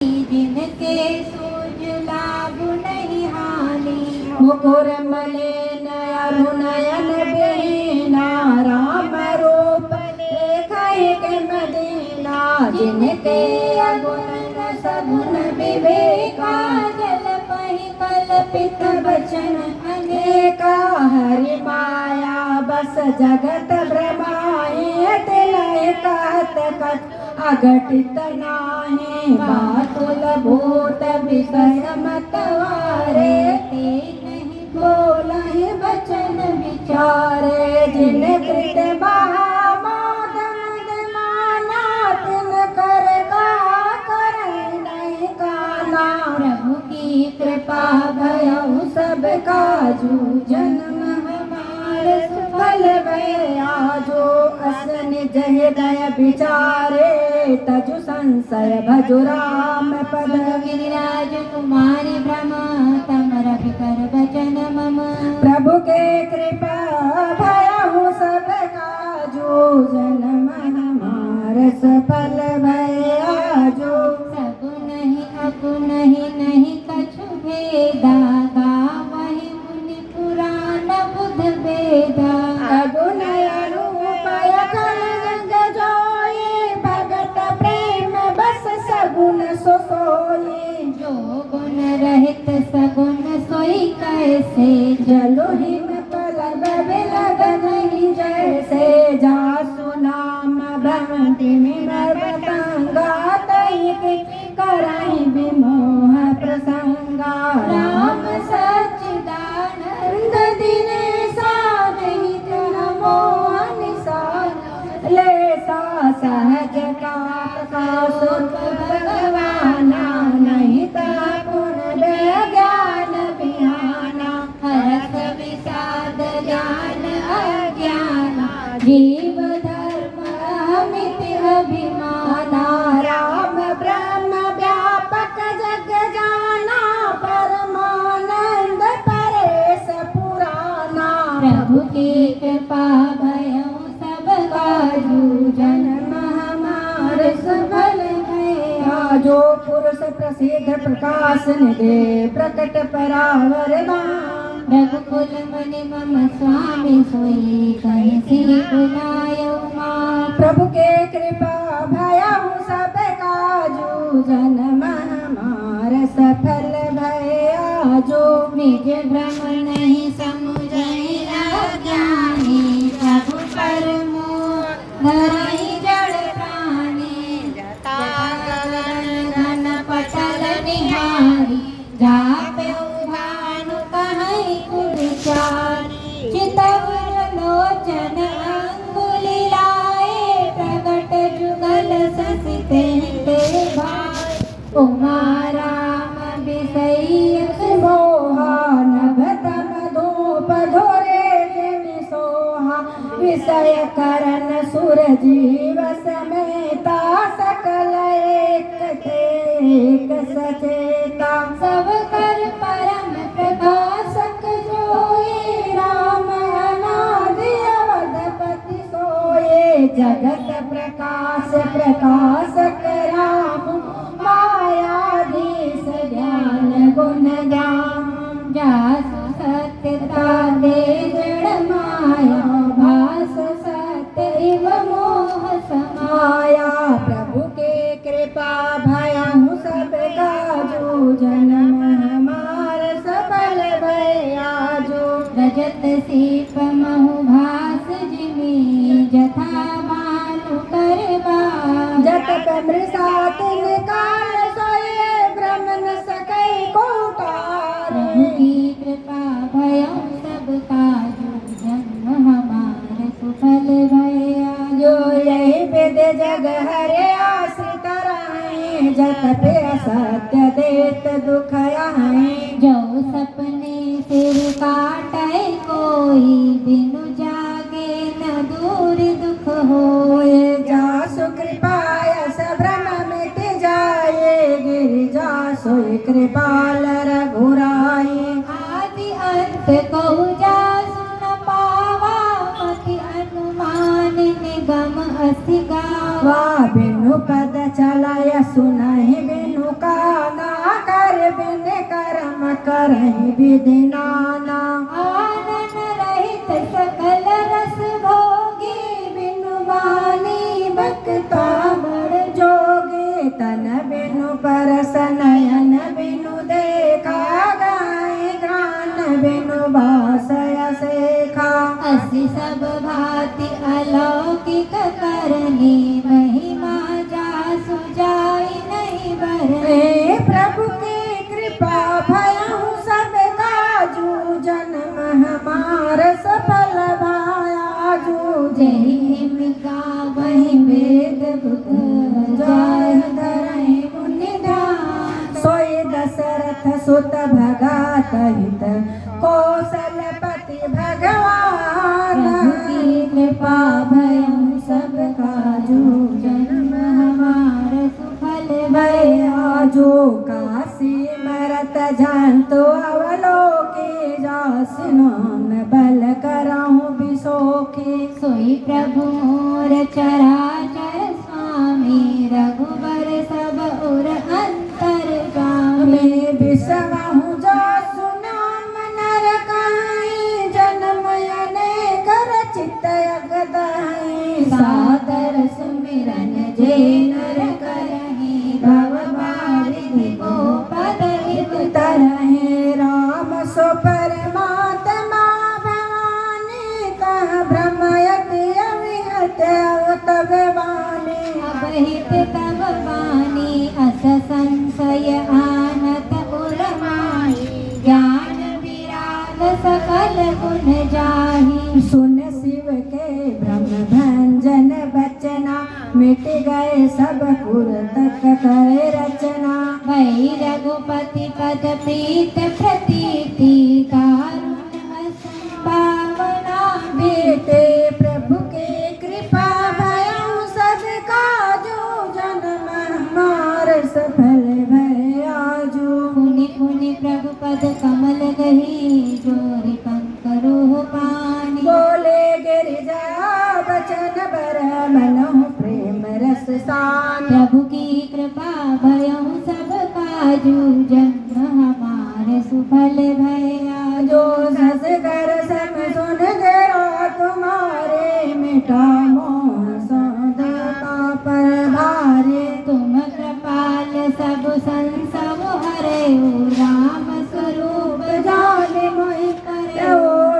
जिनके सूझ लाभ नहीं हानि। मुकुर मलिन अरुणयन बीना राम रूप देखै मदीना। जिनके अगुण न सगुण विवेका, जल पहि कल्पित वचन अनेका। हरि माया बस जगत भ्रमाए, तिलय कहत कछ अघटित नाहि। बातुल भूत विषय मतवारे, ते नहीं बोलहि वचन विचारे। जिन कृत महामोदन माना, तिन कर का करहि नहीं काना। प्रभु की कृपा भयउ सब काजू, जन्म हमार सुफल भय आजो। अस निज हृदय विचारे, तजु संशय भजु राम पद। गिरिराज कुमारी ब्रह्म, तम रवि कर वचन मम। प्रभु के कृपा भयउ सब काजू, जन्म हमार सफल भय आजो। सगुन ही अगुण ही नहीं कछु भेदा, गावहि मुनि पुराण बुध वेदा। अगुण अरूपय खल गंग जोई, भगत प्रेम बस सगुण सो सोई। जो गुण रहित सगुण सोई कैसे, जलो हिम पलग बिलग नहीं जैसे। जासु नाम भ्रमति मिमर पतंगा, तई करहि विमोह प्रसंगा। राम सच्चिदानंद दिनेशा, निहित मोह निसार। लेसा सहज का सुख भगवाना, नहीं पुन ज्ञान बिहाना। हरस विषाद ज्ञान अज्ञाना, जीव धर्म अमित अभिमाना। राम ब्रह्म व्यापक जग जाना, परमानंद परेश पुराना। प्रभु की कृपा भयउ सब काजू, जन्म हमार सफल भया। जो पुरुष प्रसिद्ध प्रकाश निधे, प्रकट परावर दाम। रघुकुल मुनि मम स्वामी, सोई कहि सिरि बुलायो मां। प्रभु के कृपा भयउ सब काजू, जन्म हमार सफल भया जो। निज भ्रम नहीं समुझहि अज्ञानी, प्रभु पर मोह धरहि जड़ प्राणी। जटा गगन घन पटल निहारी, जापेउ भानु कहीं कुचारी। चितवर लोचन अंगुली लाए, प्रगट जुगल शशि तेहि भाई। उमा राम बिसैयस मोहा नभ तम धूप धोरे जिमि सोहा। विषय करन सुर जीव समेता, सकल एक सचेता। सब कर परम प्रकाशक जोई, राम अनादि अवधपति सोए। जगत प्रकाश प्रकाशक राम, मायाधीश ज्ञान गुण गाम। जासु सत्यता दे जड़ माया, भास सत्य इव मोह समाया। माया प्रभु के कृपा भयउ सब काजू, जन्म हमार सफल भया जो। रजत सीप महु भास जिमि, जथा भानु करवा। जत मृषात निकाल सोए, भ्रम न सकै को तार। प्रभु की कृपा भयउ सब काजू, जन्म हमार सुफल भया जो यही विद जग हरे आश्रित रहे, जत पे सत्य देत दुख आहे। जो सपने सिर काटै कोई, बिनु जागे न दूर दुख होए। जासु कृपा यस भ्रम मिट जाए, गिरिजा सोई कृपाल रघुराई। आदि अंत कहु जासु न पावा, मति अनुमान निगम असिगावा। वा बिनु पद चलय सुनहि बिनु का करहि विधि नाना। आनन रहित सकल रस भोगी, बिनु बानी बक्ता बड़ जोगी। तन बिनु परस नयन बिनु देखा, गाय गान बिनु बासय सेखा। असि सब भांति अलौकिक करनी, महिमा जासु जाई नहीं बरनी। हे प्रभु की कृपा भयहु सब काजू, जन्म हमार सफल भायाजू। जहि मिका वही वेद बुक, जाय धरहि मुनि ध्यान। सोई दशरथ सुत भगत हित, कौशलपति भगवान। प्रभु की कृपा भयं सब काजू, जन्म हमार सुफल भयाजू। काशी मरत जंतु अवलोकी, जासि नाम बल करहु बिसोखी। सोई प्रभु मोर चराचर स्वामी, रघुबर सब उर अंतर्गामी। मैं बिसरहु जासु नाम नर कहाई, जन्म अनेक रचित अगदाई। सादर सुमिरन जे नर करहि, भव बारिधि को पद हित तरहे राम सो परमात्मा भवानी, कह ब्रह्मयति अविहत तब वाणी। अबहित तब वाणी, अस संशय आनत उर माही। ज्ञान विराग सकल गुण जाहि, सुन शिव के ब्रह्म भंजन बचना। मिट गए सब पुर तक करे रचना। भई रघुपति पद प्रीत प्रतीति, कारुण असंभावना बेटे प्रभु की कृपा भयउ सब काजू, जन्म हमार सफल भयाजू। पुनि पुनि प्रभु पद कमल गही, जोरि कंकरो पानी। बोले गिरिजा बचन बर, मनहु प्रेम रस सान। प्रभु की कृपा भयं सब काजू, जन्म हमार सुफल भया। जो सस कर सम सुन जरा तुम्हारे, मिटा मोह सौदता पर भारे। तुम कृपाल सब संसव हरे, राम स्वरूप जाने मोहि करे। ओ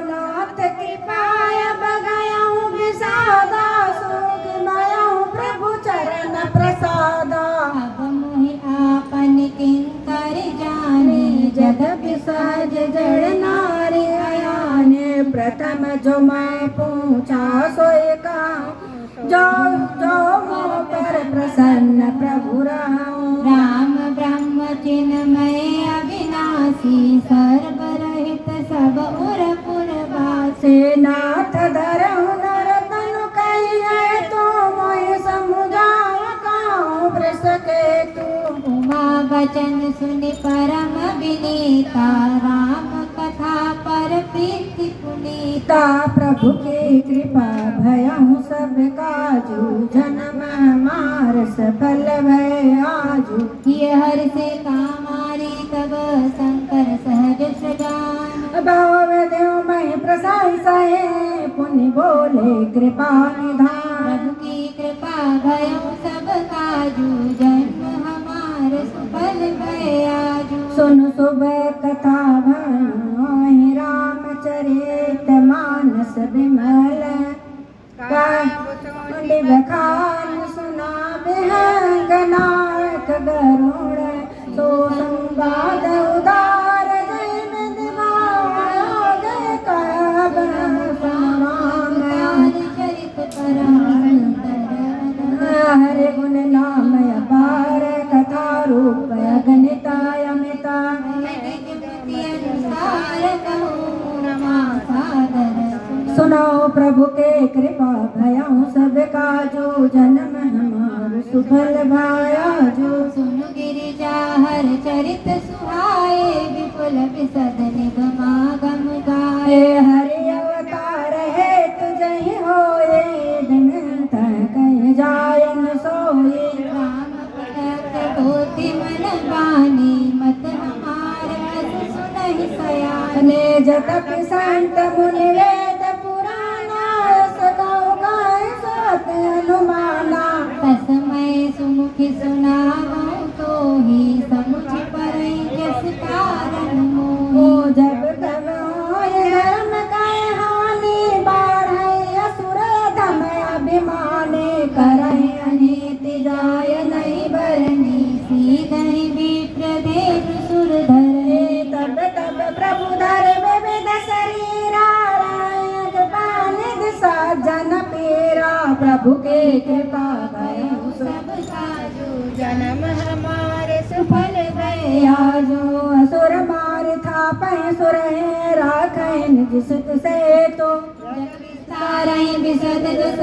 नाथ कृपाय बगयहु विषादा, सुख मयहु प्रभु चरण प्रसादा। अब मोहि आपन किंकर जाने, जगति सहज जड़ नारी अयाने। प्रथम जो मैं पूछा सोई कहूँ, जो जो मोह पर प्रसन्न प्रभु रहूं। राम ब्रह्म चिन्मय अविनाशी, सर्व रहित सब उर पुरवासी। नाथ धरहु नर तनु कहिए, तो मोहि समुझाव कहूँ वृष के तू। उमा वचन सुनि परम विनीता, राम कथा पर प्रीति पुनीता। प्रभु की कृपा भयहु सब काजू, जन्म हमार सफल भयाजू। ये हर से कामारी, तब शंकर सहज सजान। भाव देव महि प्रसाई सहे, पुनि बोले कृपा निधान। प्रभु की कृपा भयं सब काजू, जन्म हमार सुफल भयाजू। सुन शुभ कथा भई रामचरित मानस विमल। बखान सुना विहंग नायक गरुड़, सो संवाद उदार जैन दिवाया। जय कब राम चरित परम हरे गुण नाम अपार, कथा रूप अगणिताय अमिता। सुनो प्रभु के कृपा भयउ सब काजू, जन्म हमार सुफल भायाजू। सुनु गिरिजा हर चरित सुहाए, विपुल विशद निगमागम गाए। हरि अवतार है तुझ ही होए, दिन कह जायन सोए। राम भक्त होति मन बानी, मत हमार अस सुनहि जतपि संत मुनि वेद पुराना सगाओ गाए सत अनुमाना तस्मै सुमुखी सुनाओ तो ही समुझ परई जस कारण मोहि। ओ जब तब होय धर्म काय हानि बाढ़ै असुर धम अभिमाने करई अनीति जाय नहीं बरनी सीधहि विप्र देव सुर धरे। तब तब प्रभु धर विविध शरीरा रायक पानिध साजन पीरा प्रभु के कृपा भयउ सब साजो जन्म हमारे सुफल भया जो असुर मार था पै सुर है राखै निज सुत से तो तारई बिसद दुस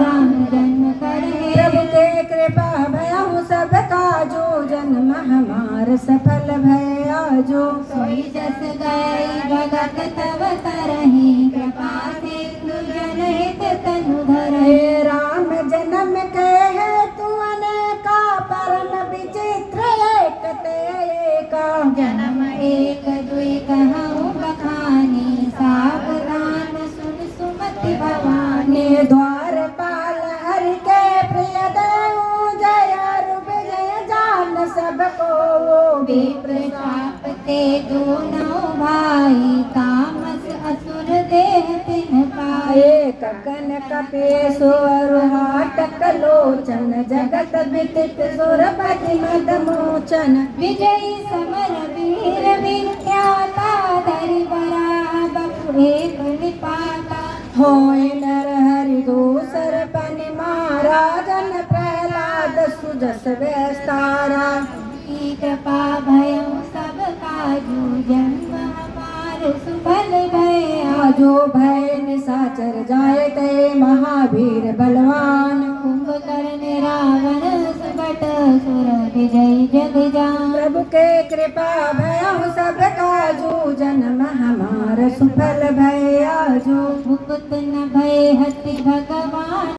राम जन्म करे। प्रभु के कृपा भयउ सब काजो जन्म हमार सफल भया जो सोई जस गई भगत तब तरहि कृपा सिंधु जनहित तनु धरे। हे राम जन्म के हेतु अनेका परम विचित्र एक ते एका जन्म एक दुई कहूँ बखानी सावधान सुन सुमति भवानी। द्वारपाल हरि के प्रिय देव जय रूप जय जान सबको विप्र शाप ते दोनों भाई तामस असुर देह तिन पाए। एक कन कपेश्वर हाटक लोचन जगत विदित सुरपति मद मोचन विजयी समर वीर विख्याता धरि बरा बपु एक निपाता। होय नर हरि दोसर पनि महाराजन प्रहलाद सुजस विस्तारा की कृपा भयउ सब काजू जन्म हमार सुफल भया। जो भय निशाचर जाय ते महावीर बलवान कुंभकर्ण रावण सुभट सुर विजय जग जान। प्रभु के कृपा भयउ सब काजू जन्म हमार सुफल भया जो मुकुत न भय हति भगवान